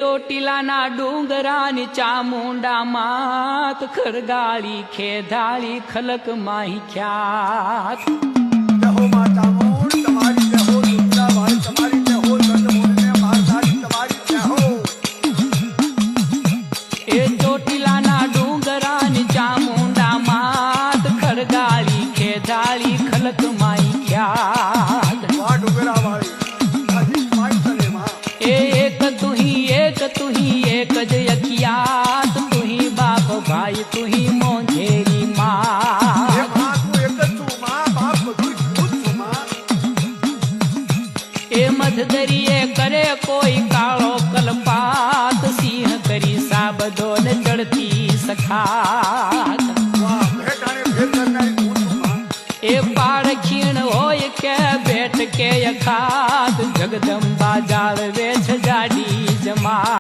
ચોટીલાના ડુંગરાની ચામુંડા માત ખરગાળી ખેધાળી ખલક માહી ખ્યાત જહો માં ચામુંડ તમારી જહો દુર્ગાબાઈ તમારી જહો ચંદ્રમુંડને મારધારી તમારી જહો એ ચોટીલાના ડુંગરાની ચામુંડા માત ખરગાળી ખેધાળી ખલક માહી ખ્યાત વાહ ડુંગરાવાળી હજી માઈ તને માં एक तुही एक ज अखियात तुही बाप भाई तुही मोंझेरी એ माँ માં તું એક જ છું માં બાપ બધું હું જ છું માં ए मधदरिये करे कोई कालो कलपात सिंह करी साबदो ने चढ़ती सखात વાહ ભેટાણે ભેર કરનારી હું છું માં ए पाड़ खीण होय के बैठ के यखात जगदम्बा जाळवे छ जाडी जमा